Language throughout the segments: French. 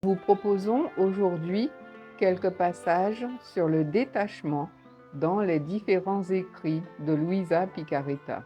Nous vous proposons aujourd'hui quelques passages sur le détachement dans les différents écrits de Luisa Picaretta.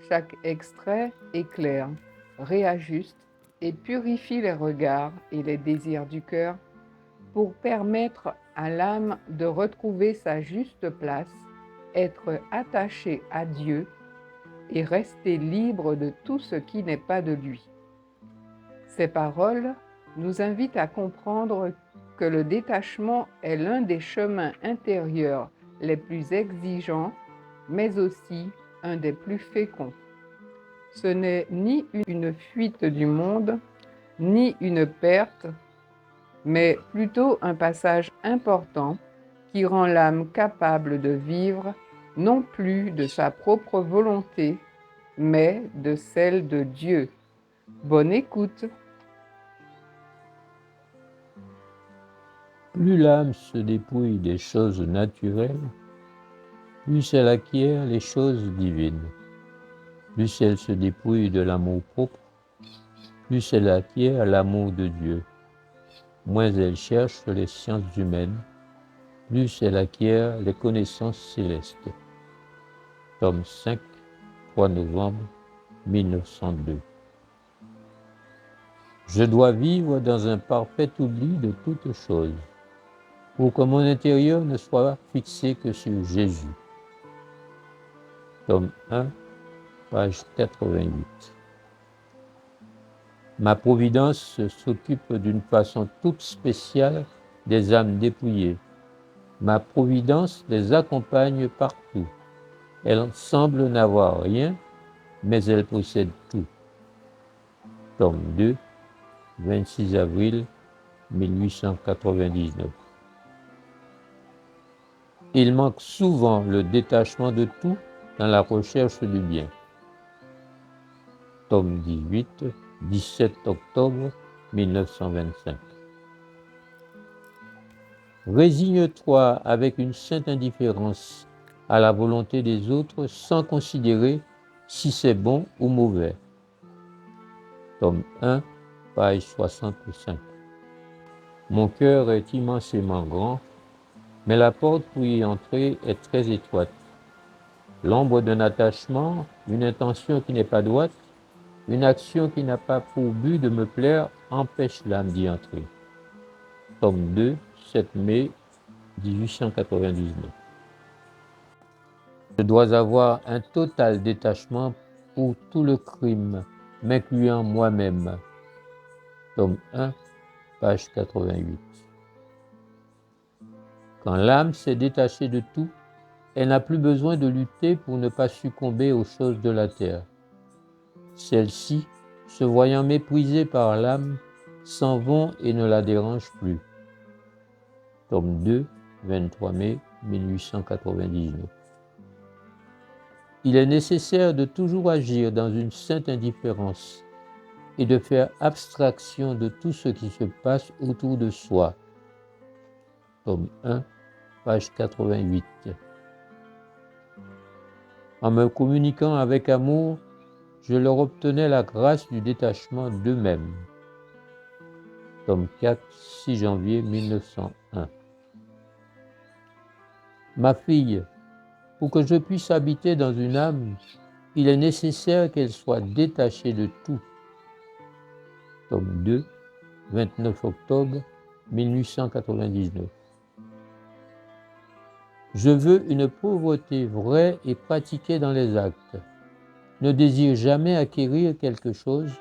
Chaque extrait éclaire, réajuste et purifie les regards et les désirs du cœur pour permettre à l'âme de retrouver sa juste place, être attachée à Dieu et rester libre de tout ce qui n'est pas de lui. Ces paroles nous invitent à comprendre que le détachement est l'un des chemins intérieurs les plus exigeants, mais aussi un des plus féconds. Ce n'est ni une fuite du monde, ni une perte, mais plutôt un passage important qui rend l'âme capable de vivre non plus de sa propre volonté, mais de celle de Dieu. Bonne écoute! Plus l'âme se dépouille des choses naturelles, plus elle acquiert les choses divines. Plus elle se dépouille de l'amour propre, plus elle acquiert l'amour de Dieu. Moins elle cherche les sciences humaines, plus elle acquiert les connaissances célestes. Tome 5, 3 novembre 1902. Je dois vivre dans un parfait oubli de toutes choses, pour que mon intérieur ne soit fixé que sur Jésus. Tome 1, page 88. Ma providence s'occupe d'une façon toute spéciale des âmes dépouillées. Ma providence les accompagne partout. Elle semble n'avoir rien, mais elle possède tout. Tome 2, 26 avril 1899. Il manque souvent le détachement de tout dans la recherche du bien. Tome 18, 17 octobre 1925. Résigne-toi avec une sainte indifférence à la volonté des autres sans considérer si c'est bon ou mauvais. Tome 1, page 65. Mon cœur est immensément grand, mais la porte pour y entrer est très étroite. L'ombre d'un attachement, une intention qui n'est pas droite, une action qui n'a pas pour but de me plaire empêche l'âme d'y entrer. Tome 2, 7 mai 1899. Je dois avoir un total détachement pour tout le crime, m'incluant moi-même. Tome 1, page 88. Quand l'âme s'est détachée de tout, elle n'a plus besoin de lutter pour ne pas succomber aux choses de la terre. Celles-ci, se voyant méprisées par l'âme, s'en vont et ne la dérangent plus. Tome 2, 23 mai 1899. Il est nécessaire de toujours agir dans une sainte indifférence et de faire abstraction de tout ce qui se passe autour de soi. Tome 1, page 88. En me communiquant avec amour, je leur obtenais la grâce du détachement d'eux-mêmes. Tome 4, 6 janvier 1901. Ma fille, pour que je puisse habiter dans une âme, il est nécessaire qu'elle soit détachée de tout. Tome 2, 29 octobre 1899. Je veux une pauvreté vraie et pratiquée dans les actes. Ne désire jamais acquérir quelque chose,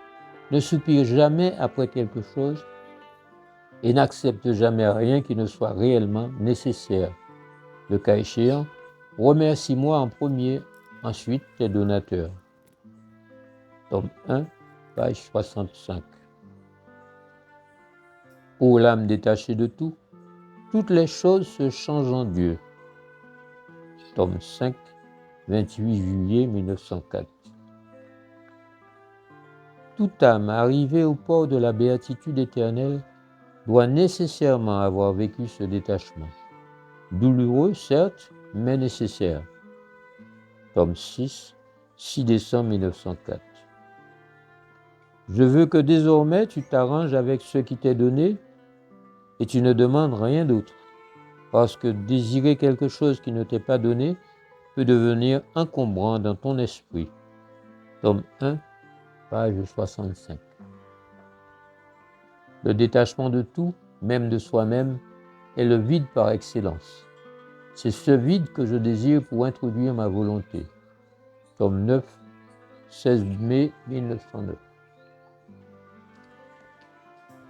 ne soupire jamais après quelque chose et n'accepte jamais rien qui ne soit réellement nécessaire. Le cas échéant, remercie-moi en premier, ensuite tes donateurs. Tome 1, page 65. Ô l'âme détachée de tout, toutes les choses se changent en Dieu. Tome 5, 28 juillet 1904. Toute âme arrivée au port de la béatitude éternelle doit nécessairement avoir vécu ce détachement. Douloureux, certes, mais nécessaire. Tome 6, 6 décembre 1904. Je veux que désormais tu t'arranges avec ce qui t'est donné et tu ne demandes rien d'autre. Parce que désirer quelque chose qui ne t'est pas donné peut devenir encombrant dans ton esprit. Tome 1, page 65. Le détachement de tout, même de soi-même, est le vide par excellence. C'est ce vide que je désire pour introduire ma volonté. Tome 9, 16 mai 1909.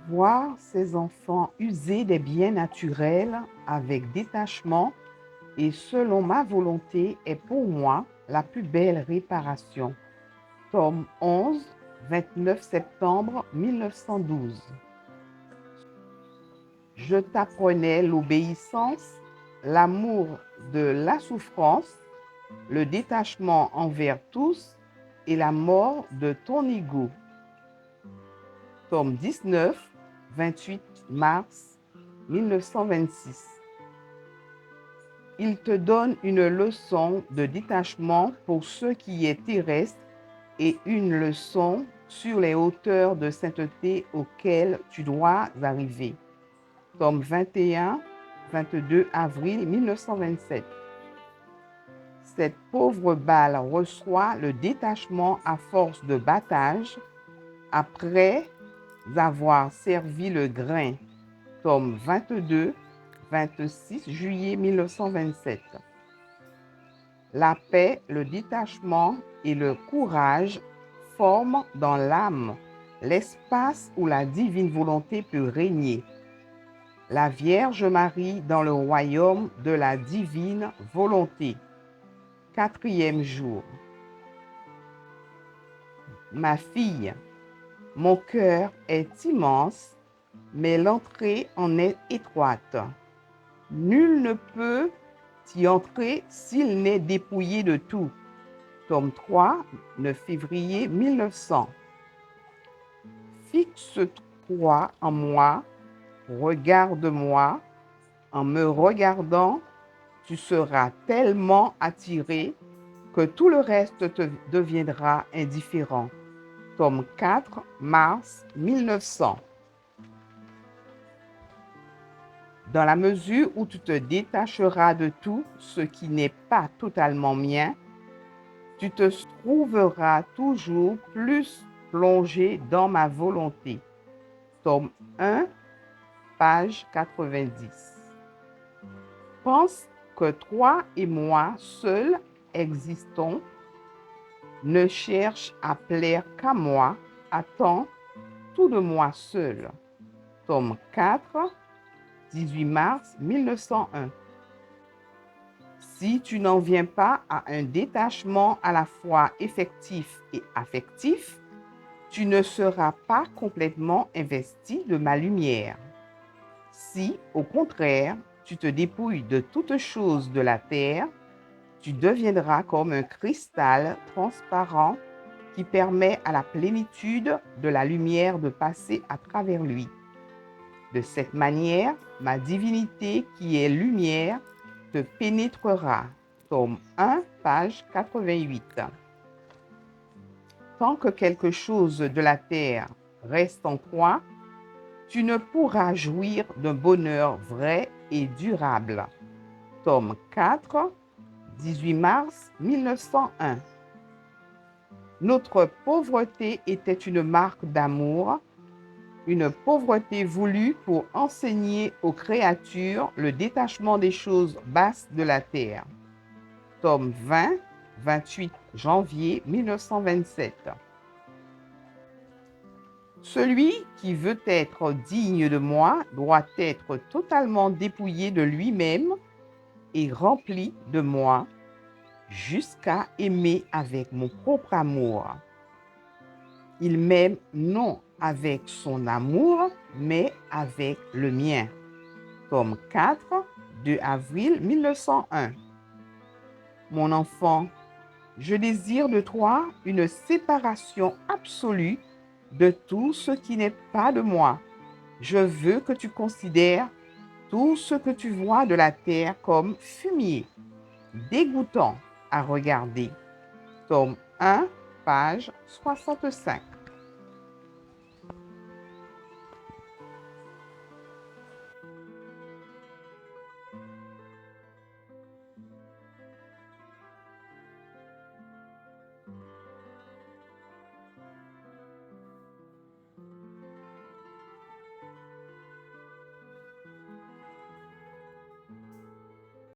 Voir ses enfants user des biens naturels avec détachement et selon ma volonté est pour moi la plus belle réparation. Tome 11, 29 septembre 1912. Je t'apprenais l'obéissance, l'amour de la souffrance, le détachement envers tous et la mort de ton ego. Tome 19, 28 mars 1926. Il te donne une leçon de détachement pour ce qui est terrestre et une leçon sur les hauteurs de sainteté auxquelles tu dois arriver. Tome 21, 22 avril 1927. Cette pauvre balle reçoit le détachement à force de battage après avoir servi le grain. Tome 22, 26 juillet 1927. La paix, le détachement et le courage forment dans l'âme l'espace où la divine volonté peut régner. La Vierge Marie dans le royaume de la divine volonté. 4e jour. Ma fille, mon cœur est immense, mais l'entrée en est étroite. Nul ne peut y entrer s'il n'est dépouillé de tout. Tome 3, 9 février 1900. Fixe-toi en moi, regarde-moi. En me regardant, tu seras tellement attiré que tout le reste te deviendra indifférent. Tome 4, mars 1900. Dans la mesure où tu te détacheras de tout ce qui n'est pas totalement mien, tu te trouveras toujours plus plongé dans ma volonté. Tome 1, page 90. Pense que toi et moi seuls existons. Ne cherche à plaire qu'à moi. Attends tout de moi seul. Tome 4, 18 mars 1901. Si tu n'en viens pas à un détachement à la fois effectif et affectif, tu ne seras pas complètement investi de ma lumière. Si, au contraire, tu te dépouilles de toutes choses de la terre, tu deviendras comme un cristal transparent qui permet à la plénitude de la lumière de passer à travers lui. De cette manière, ma divinité qui est lumière te pénétrera. Tome 1, page 88. Tant que quelque chose de la terre reste en toi, tu ne pourras jouir d'un bonheur vrai et durable. Tome 4, 18 mars 1901. Notre pauvreté était une marque d'amour, une pauvreté voulue pour enseigner aux créatures le détachement des choses basses de la terre. Tome 20, 28 janvier 1927. Celui qui veut être digne de moi doit être totalement dépouillé de lui-même et rempli de moi jusqu'à aimer avec mon propre amour. Il m'aime non avec son amour, mais avec le mien. Tome 4, 2 avril 1901. Mon enfant, je désire de toi une séparation absolue de tout ce qui n'est pas de moi. Je veux que tu considères tout ce que tu vois de la terre comme fumier, dégoûtant à regarder. Tome 1, page 65.